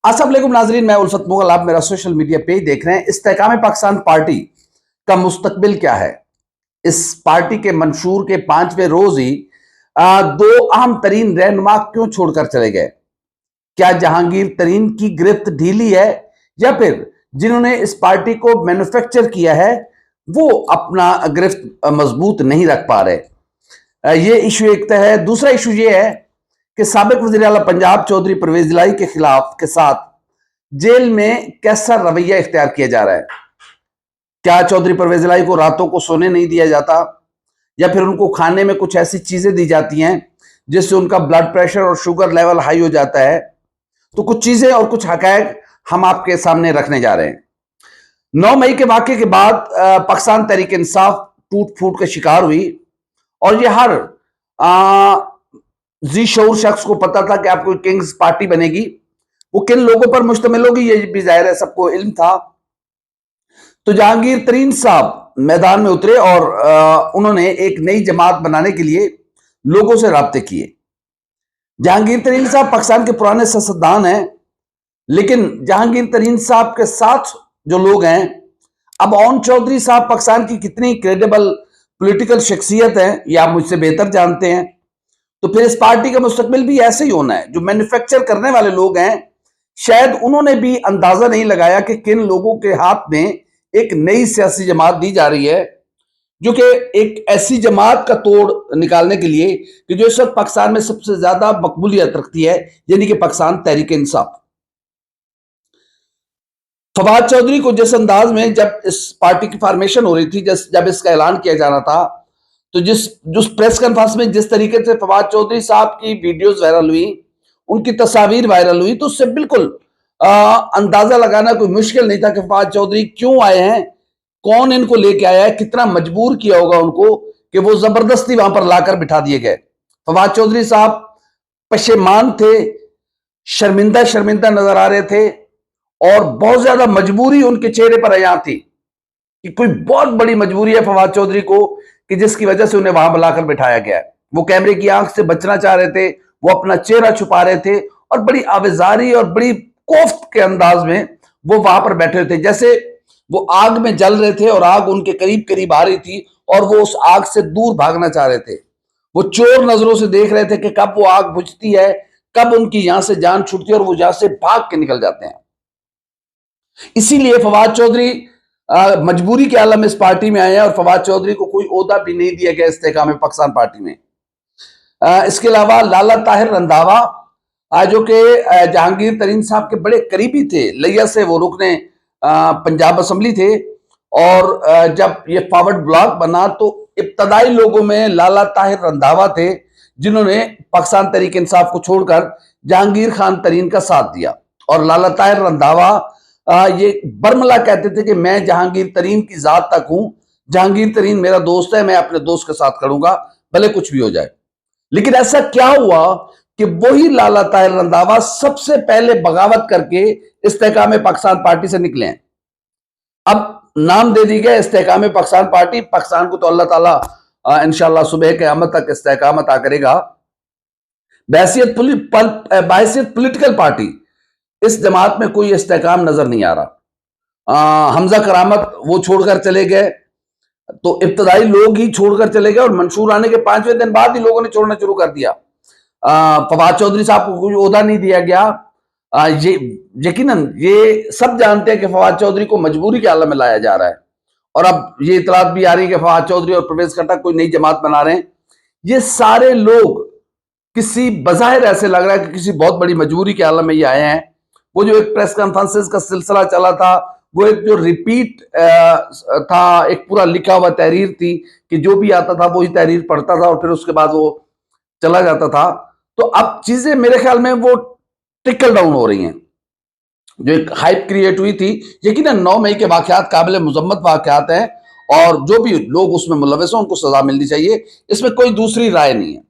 अस्सलाम वालेकुम नाजरीन, मैं उल्फत मुगल, आप मेरा सोशल मीडिया पेज देख रहे हैं। इस्तेकाम पाकिस्तान पार्टी का मुस्तकबिल क्या है? इस पार्टी के मंशूर के 5वें रोज ही दो अहम तरीन रहनुमा क्यों छोड़कर चले गए? क्या जहांगीर तरीन की गिरफ्त ढीली है या फिर जिन्होंने इस पार्टी को मैन्युफैक्चर किया है वो अपना गिरफ्त मजबूत नहीं रख पा रहे? ये इशू एक है। दूसरा इशू ये है कि साबिक वज़ीर आला पंजाब चौधरी परवेज इलाही के खिलाफ के साथ जेल में कैसा रवैया इख्तियार किया जा रहा है? क्या चौधरी परवेज इलाही को रातों को सोने नहीं दिया जाता या फिर उनको खाने में कुछ ऐसी चीजें दी जाती हैं जिससे उनका ब्लड प्रेशर और शुगर लेवल हाई हो जाता है? तो कुछ चीजें और कुछ हकायक हम आपके सामने रखने जा रहे हैं। 9 मई के वाकये के बाद पाकिस्तान तहरीक इंसाफ टूट फूट का शिकार हुई और यह हर जी शऊर शख्स को पता था कि आपको किंग्स पार्टी बनेगी। वो किन लोगों पर मुश्तमिल होगी ये भी जाहिर है, सबको इल्म था। तो जहांगीर तरीन साहब मैदान में उतरे और उन्होंने एक नई जमात बनाने के लिए लोगों से राब्ते किए। जहांगीर तरीन साहब पाकिस्तान के पुराने सियासतदान हैं, लेकिन जहांगीर तरीन साहब के साथ जो लोग हैं, अब ओन चौधरी साहब पाकिस्तान की कितनी क्रेडिबल पॉलिटिकल शख्सियत है ये आप मुझसे बेहतर जानते हैं। तो फिर इस पार्टी का मुस्तकबिल भी ऐसे ही होना है। जो मैन्युफैक्चर करने वाले लोग हैं, शायद उन्होंने भी अंदाजा नहीं लगाया कि किन लोगों के हाथ में एक नई सियासी जमात दी जा रही है, जो कि एक ऐसी जमात का तोड़ निकालने के लिए कि जो इस वक्त पाकिस्तान में सबसे ज्यादा मकबूलियत रखती है, यानी कि पाकिस्तान तहरीक इंसाफ। फवाद चौधरी को जिस अंदाज में जब इस पार्टी की फॉर्मेशन हो रही थी, जब इसका ऐलान किया जा रहा था, तो जिस प्रेस कॉन्फ्रेंस में जिस तरीके से फवाद चौधरी साहब की वीडियोस वायरल हुई, उनकी तस्वीर वायरल हुई, तो उससे बिल्कुल अंदाजा लगाना कोई मुश्किल नहीं था कि फवाद चौधरी क्यों आए हैं, कौन इनको लेके आया है, कितना मजबूर किया होगा उनको कि वो जबरदस्ती वहां पर लाकर बिठा दिए गए। फवाद चौधरी साहब पशेमान थे, शर्मिंदा शर्मिंदा नजर आ रहे थे और बहुत ज्यादा मजबूरी उनके चेहरे पर अयां थी कि कोई बहुत बड़ी मजबूरी है फवाद चौधरी को कि जिसकी वजह से उन्हें वहां बुलाकर बिठाया गया है। वो कैमरे की आंख से बचना चाह रहे थे, वो अपना चेहरा छुपा रहे थे और बड़ी आवेजारी और बड़ी कोफ्त के अंदाज में वो वहां पर बैठे थे, जैसे वो आग में जल रहे थे और आग उनके करीब करीब आ रही थी और वो उस आग से दूर भागना चाह रहे थे। वो चोर नजरों से देख रहे थे कि कब वो आग बुझती है, कब उनकी यहां से जान छूटती है और वो यहां से भाग के निकल जाते हैं। इसीलिए फवाद चौधरी मजबूरी के आलम इस पार्टी में आए हैं और फवाद चौधरी को कोई ओहदा भी नहीं दिया गया इस्तेकाम पाकिस्तान पार्टी में। इसके अलावा लाला ताहिर रंधावा, जो कि जहांगीर तरीन साहब के बड़े करीबी थे, लिया से वो रुकने पंजाब असम्बली थे और जब ये फॉरवर्ड ब्लॉक बना तो इब्तदाई लोगों में लाला ताहिर रंधावा थे जिन्होंने पाकिस्तान तहरीक इंसाफ को छोड़कर जहांगीर खान तरीन का साथ दिया। और लाला ताहिर रंधावा ये बरमला कहते थे कि मैं जहांगीर तरीन की जात तक हूं, जहांगीर तरीन मेरा दोस्त है, मैं अपने दोस्त के साथ खड़ूंगा भले कुछ भी हो जाए। लेकिन ऐसा क्या हुआ कि वही लाला ताहिर रंधावा सबसे पहले बगावत करके इस्तेकाम पाकिस्तान पार्टी से निकले हैं। अब नाम दे दी गया इस्तेकाम पाकिस्तान पार्टी। पाकिस्तान को तो अल्लाह ताला इंशाअल्लाह सुबह क़यामत तक इस्तेकाम अता करेगा। बहैसियत पॉलिटिकल पार्टी इस जमात में कोई इस्तेकाम नजर नहीं आ रहा। हमजा करामत वो छोड़कर चले गए, तो इब्तदाई लोग ही छोड़कर चले गए और मंशूर आने के 5वें दिन बाद ही लोगों ने छोड़ना शुरू कर दिया। फवाद चौधरी साहब को कोई ओहदा नहीं दिया गया। ये यकीनन ये सब जानते हैं कि फवाद चौधरी को मजबूरी के आलम में लाया जा रहा है और अब ये इतलात भी आ रही है कि फवाद चौधरी और परवेज खट्टक कोई नई जमात बना रहे हैं। ये सारे लोग किसी बज़ाहिर ऐसे लग रहा है कि किसी बहुत बड़ी मजबूरी के आलम में ये आए हैं। वो जो एक प्रेस कॉन्फ्रेंसेस का सिलसिला चला था, वो एक जो रिपीट था, एक पूरा लिखा हुआ तहरीर थी कि जो भी आता था वही तहरीर पढ़ता था और फिर उसके बाद वो चला जाता था। तो अब चीजें मेरे ख्याल में वो ट्रिकल डाउन हो रही हैं। जो एक हाइप क्रिएट हुई थी, यकीनन 9 मई के वाकयात काबिल मुजम्मत वाकयात हैं और जो भी लोग उसमें मुलविस हैं उनको सजा मिलनी चाहिए, इसमें कोई दूसरी राय नहीं है।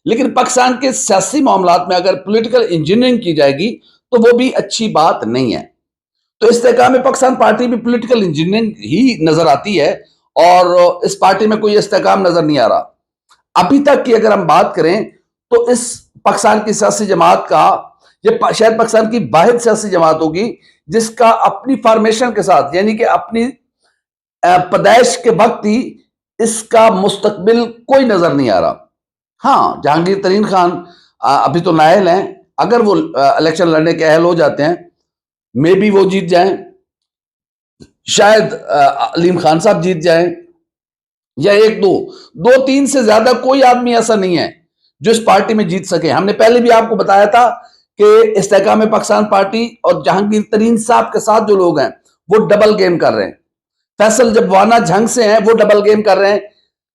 लेकिन पाकिस्तान के सियासी मामलात में अगर पॉलिटिकल इंजीनियरिंग की जाएगी तो वो भी अच्छी बात नहीं है। तो इस्तेकाम पाकिस्तान पार्टी भी पॉलिटिकल इंजीनियरिंग ही नजर आती है और इस पार्टी में कोई इस्तेकाम नजर नहीं आ रहा। अभी तक की अगर हम बात करें तो इस पाकिस्तान की सियासी जमात का ये शायद पाकिस्तान की वाहिद सियासी जमात होगी जिसका अपनी फॉर्मेशन के साथ, यानी कि अपनी पैदाइश के वक्त ही इसका मुस्तकबिल कोई नजर नहीं आ रहा। हाँ, जहांगीर तरीन खान अभी तो नाअहल हैं, अगर वो इलेक्शन लड़ने के अहल हो जाते हैं, मे बी वो जीत जाएं, शायद अलीम खान साहब जीत जाएं, या एक दो तीन से ज्यादा कोई आदमी ऐसा नहीं है जो इस पार्टी में जीत सके। हमने पहले भी आपको बताया था कि इस्तेहकाम पाकिस्तान पार्टी और जहांगीर तरीन साहब के साथ जो लोग हैं वो डबल गेम कर रहे हैं। फैसल जब वाना झंग से हैं वो डबल गेम कर रहे हैं।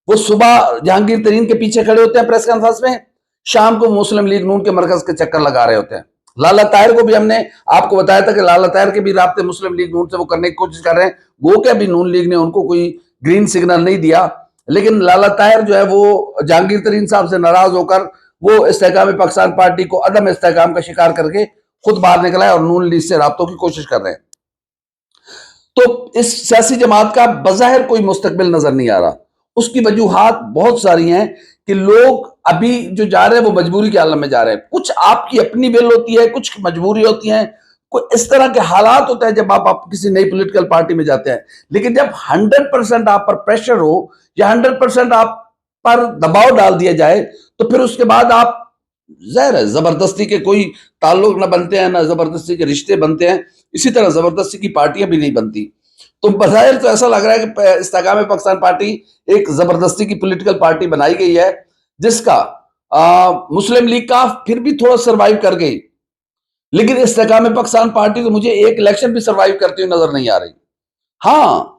वो सुबह जहांगीर तरीन के पीछे खड़े होते हैं प्रेस कॉन्फ्रेंस में, शाम को मुस्लिम लीग नून के मरकज के चक्कर लगा रहे होते हैं। लाला ताहिर को भी हमने आपको बताया था कि लाला ताहिर के भी राब्ते मुस्लिम लीग नून से वो करने की कोशिश कर रहे हैं। गो के अभी नून लीग ने उनको कोई ग्रीन सिग्नल नहीं दिया, लेकिन लाला ताहिर जो है वो जहांगीर तरीन साहब से नाराज होकर वो इस्तेहकाम पाकिस्तान पार्टी को अदम इस्तेहकाम का शिकार करके खुद बाहर निकला है और नून लीग से राब्तों की कोशिश कर रहे हैं। तो इस सियासी जमात का बज़ाहिर कोई मुस्तकबिल नजर नहीं आ रहा। उसकी वजूहात बहुत सारी हैं कि लोग अभी जो जा रहे हैं वो मजबूरी के आलम में जा रहे हैं। कुछ आपकी अपनी विल होती है, कुछ मजबूरी होती है, कोई इस तरह के हालात होते हैं जब आप किसी नई पॉलिटिकल पार्टी में जाते हैं। लेकिन जब 100% आप पर प्रेशर हो या 100% आप पर दबाव डाल दिया जाए तो फिर उसके बाद आप जाहिर है जबरदस्ती के कोई ताल्लुक ना बनते हैं, ना जबरदस्ती के रिश्ते बनते हैं, इसी तरह जबरदस्ती की पार्टियां भी नहीं बनती। तो बज़ाहिर तो ऐसा लग रहा है कि इस्तेहकाम पाकिस्तान पार्टी एक जबरदस्ती की पॉलिटिकल पार्टी बनाई गई है जिसका मुस्लिम लीग का फिर भी थोड़ा सरवाइव कर गई, लेकिन इस्तेहकाम पाकिस्तान पार्टी तो मुझे एक इलेक्शन भी सरवाइव करती हुई नजर नहीं आ रही। हाँ,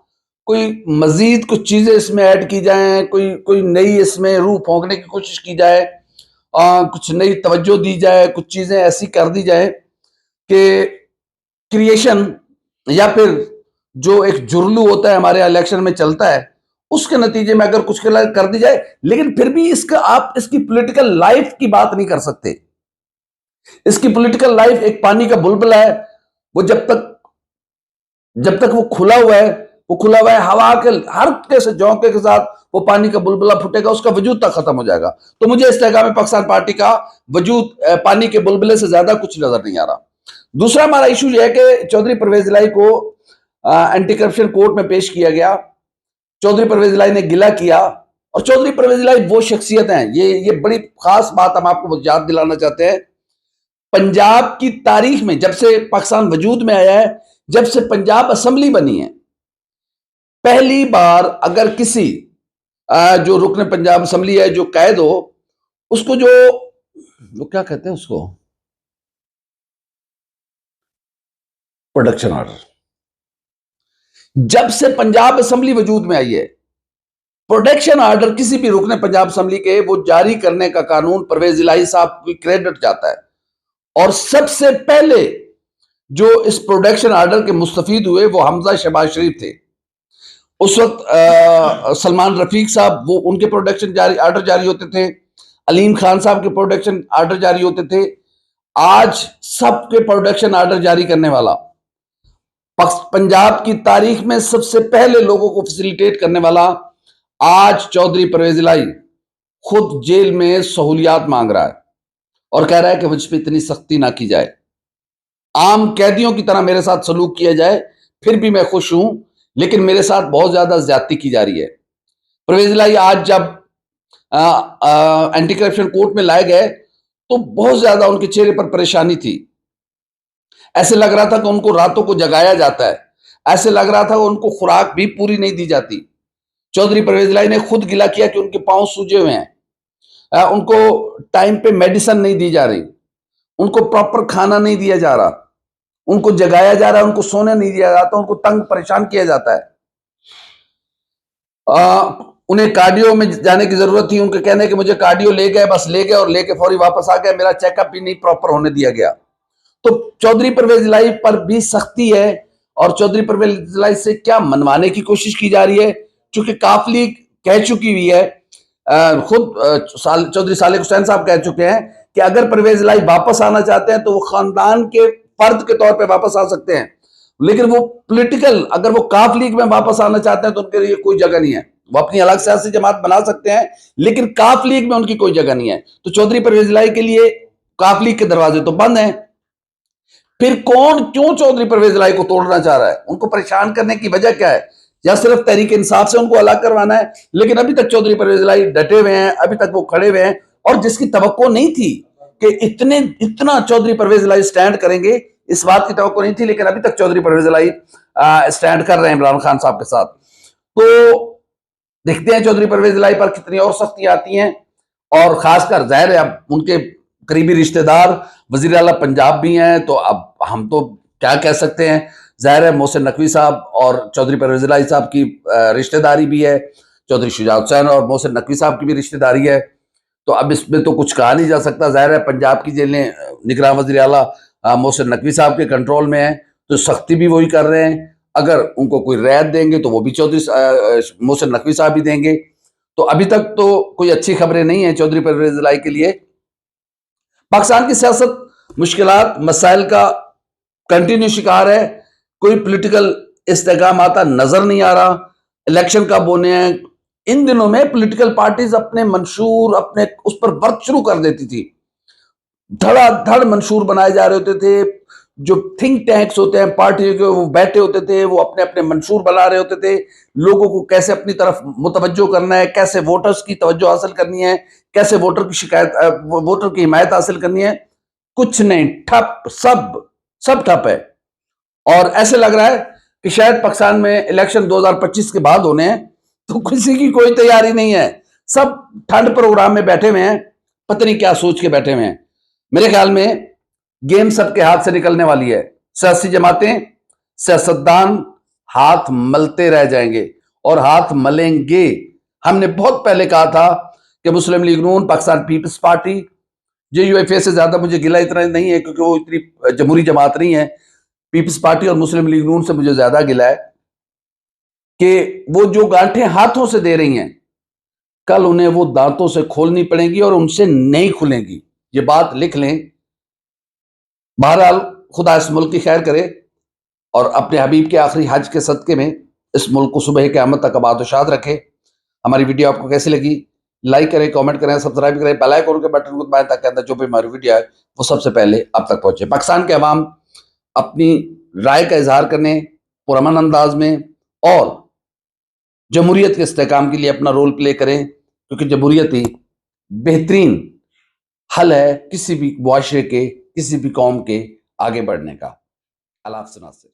कोई मजीद कुछ चीजें इसमें ऐड की जाएं, कोई नई इसमें रूह फोंकने की कोशिश की जाए, कुछ नई तवज्जो दी जाए, कुछ चीजें ऐसी कर दी जाए कि क्रिएशन या फिर जो एक जुर्लू होता है हमारे इलेक्शन में चलता है उसके नतीजे में अगर कुछ कर दी जाए, लेकिन फिर भी इसका आप इसकी पॉलिटिकल लाइफ की बात नहीं कर सकते। इसकी पॉलिटिकल लाइफ एक पानी का बुलबुला है, वो जब तक वो खुला हुआ है, हवा के हर के झोंके के साथ वो पानी का बुलबुला फूटेगा, उसका वजूद तक खत्म हो जाएगा। तो मुझे इस्तेहकाम पाकिस्तान पार्टी का वजूद पानी के बुलबुले से ज्यादा कुछ नजर नहीं आ रहा। दूसरा हमारा इशू यह है कि चौधरी परवेज इलाही को एंटी करप्शन कोर्ट में पेश किया गया। चौधरी परवेज इलाही ने गिला किया, और चौधरी परवेज इलाही वो शख्सियत हैं, ये बड़ी खास बात हम आपको याद दिलाना चाहते हैं। पंजाब की तारीख में जब से पाकिस्तान वजूद में आया है, जब से पंजाब असेंबली बनी है, पहली बार अगर किसी जो रुकन पंजाब असेंबली है जो कैद हो, उसको जो वो क्या कहते हैं उसको, प्रोडक्शन ऑर्डर, जब से पंजाब असेंबली वजूद में आई है, प्रोटेक्शन ऑर्डर किसी भी रुकने पंजाब असेंबली के वो जारी करने का कानून परवेज इलाही साहब की क्रेडिट जाता है। और सबसे पहले जो इस प्रोटेक्शन ऑर्डर के मुस्तफीद हुए वो हमजा शहबाज शरीफ थे। उस वक्त सलमान रफीक साहब वो उनके प्रोटेक्शन ऑर्डर जारी होते थे, अलीम खान साहब के प्रोटेक्शन ऑर्डर जारी होते थे। आज सबके प्रोटेक्शन ऑर्डर जारी करने वाला, पंजाब की तारीख में सबसे पहले लोगों को फैसिलिटेट करने वाला, आज चौधरी परवेज इलाही खुद जेल में सहूलियात मांग रहा है और कह रहा है कि मुझ पर इतनी सख्ती ना की जाए, आम कैदियों की तरह मेरे साथ सलूक किया जाए, फिर भी मैं खुश हूं, लेकिन मेरे साथ बहुत ज्यादा ज्यादती की जा रही है। परवेज इलाही आज जब एंटी करप्शन कोर्ट में लाए गए तो बहुत ज्यादा उनके चेहरे पर परेशानी थी। ऐसे लग रहा था कि उनको रातों को जगाया जाता है, ऐसे लग रहा था कि उनको खुराक भी पूरी नहीं दी जाती। चौधरी परवेज इलाही ने खुद गिला किया कि उनके पांव सूजे हुए हैं, उनको टाइम पे मेडिसिन नहीं दी जा रही, उनको प्रॉपर खाना नहीं दिया जा रहा, उनको जगाया जा रहा है, उनको सोने नहीं दिया जाता, उनको तंग परेशान किया जाता है। उन्हें कार्डियो में जाने की जरूरत थी, उनके कहने कि मुझे कार्डियो ले गए, बस ले गए और लेके फौरी वापस आ गए, मेरा चेकअप भी नहीं प्रॉपर होने दिया गया। तो चौधरी परवेज इलाही पर भी सख्ती है, और चौधरी परवेज इलाही से क्या मनवाने की कोशिश की जा रही है, चूंकि काफ लीग कह चुकी हुई है, खुद चौधरी सालेक हुसैन साहब कह चुके हैं कि अगर परवेज इलाही वापस आना चाहते हैं तो वो खानदान के फर्द के तौर पे वापस आ सकते हैं, लेकिन वो पॉलिटिकल अगर वो काफ लीग में वापस आना चाहते हैं तो उनके लिए कोई जगह नहीं है। वो अपनी अलग सियासी जमात बना सकते हैं, लेकिन काफ लीग में उनकी कोई जगह नहीं है। तो चौधरी परवेज इलाही के लिए काफ लीग के दरवाजे तो बंद हैं। फिर कौन क्यों चौधरी परवेज लाई को तोड़ना चाह रहा है? उनको परेशान करने की वजह क्या है? या सिर्फ तहरीक इंसाफ से उनको अलग करवाना है? लेकिन अभी तक चौधरी परवेज लाई डटे हुए हैं, अभी तक वो खड़े हुए हैं, और जिसकी तवक्को नहीं थी कि इतना चौधरी परवेज लाई स्टैंड करेंगे, इस बात की तवक्को नहीं थी, लेकिन अभी तक चौधरी परवेज लाई स्टैंड कर रहे हैं इमरान खान साहब के साथ। तो देखते हैं चौधरी परवेज लाई पर कितनी और सख्तियां आती हैं, और खासकर जाहिर है अब उनके करीबी रिश्तेदार वजीर आला पंजाब भी हैं, तो अब हम तो क्या कह सकते हैं, जाहिर है मोहसिन नकवी साहब और चौधरी परवेज लाई साहब की रिश्तेदारी भी है, चौधरी शुजात हुसैन और मोहसिन नकवी साहब की भी रिश्तेदारी है, तो अब इसमें तो कुछ कहा नहीं जा सकता। जाहिर है पंजाब की जेलें निगरान वजीर आला मोहसिन नकवी साहब के कंट्रोल में है, तो सख्ती भी वही कर रहे हैं। अगर उनको कोई रियायत देंगे तो वो भी चौधरी मोहसिन नकवी साहब भी देंगे। तो अभी तक तो कोई अच्छी खबरें नहीं है चौधरी परवेज लाई के लिए। पाकिस्तान की सियासत मुश्किलात मसाइल का कंटिन्यू शिकार है, कोई पॉलिटिकल इस्तेकाम आता नजर नहीं आ रहा। इलेक्शन कब होने हैं? इन दिनों में पॉलिटिकल पार्टीज अपने मंशूर अपने उस पर वर्क शुरू कर देती थी, धड़ाधड़ मंशूर बनाए जा रहे होते थे। जो थिंक टैंक्स होते हैं पार्टियों के, वो बैठे होते थे, वो अपने अपने मंशूर बना रहे होते थे, लोगों को कैसे अपनी तरफ मुतवज्जो करना है, कैसे वोटर्स की तवज्जो हासिल करनी है, कैसे वोटर की वोटर की हिमायत हासिल करनी है। कुछ नहीं, ठप, सब ठप है। और ऐसे लग रहा है कि शायद पाकिस्तान में इलेक्शन 2025 के बाद होने हैं, तो किसी की कोई तैयारी नहीं है। सब ठंड प्रोग्राम में बैठे हुए हैं, पता नहीं क्या सोच के बैठे हुए हैं। मेरे ख्याल में गेम सबके हाथ से निकलने वाली है। सियासी जमातें, सियासतदान हाथ मलते रह जाएंगे, और हाथ मलेंगे। हमने बहुत पहले कहा था कि मुस्लिम लीग नून, पाकिस्तान पीपल्स पार्टी, JUFA से ज्यादा मुझे गिला इतना नहीं है क्योंकि वो इतनी जमहूरी जमात नहीं है। पीपल्स पार्टी और मुस्लिम लीग नून से मुझे ज्यादा गिला है कि वो जो गांठें हाथों से दे रही हैं, कल उन्हें वो दांतों से खोलनी पड़ेगी और उनसे नहीं खुलेंगी। ये बात लिख लें। बहरहाल खुदा इस मुल्क की खैर करे और अपने हबीब के आखिरी हज के सदके में इस मुल्क को सुबह क़यामत तक आबाद व शाद रखे। हमारी वीडियो आपको कैसी लगी? लाइक करें, कमेंट करें, सब्सक्राइब करें, बेल आइकन के बटन को दबाएं ताकि अंदर जो भी हमारी वीडियो है वो सबसे पहले आप तक पहुंचे। पाकिस्तान के अवाम अपनी राय का इजहार करने पुरअमन अंदाज में और जमहूरियत के इस्तेहकाम के लिए अपना रोल प्ले करें, क्योंकि जमहूरियत ही बेहतरीन हल है किसी भी मुआशरे के, किसी भी कौम के आगे बढ़ने का। अल्लाह हाफ़िज़।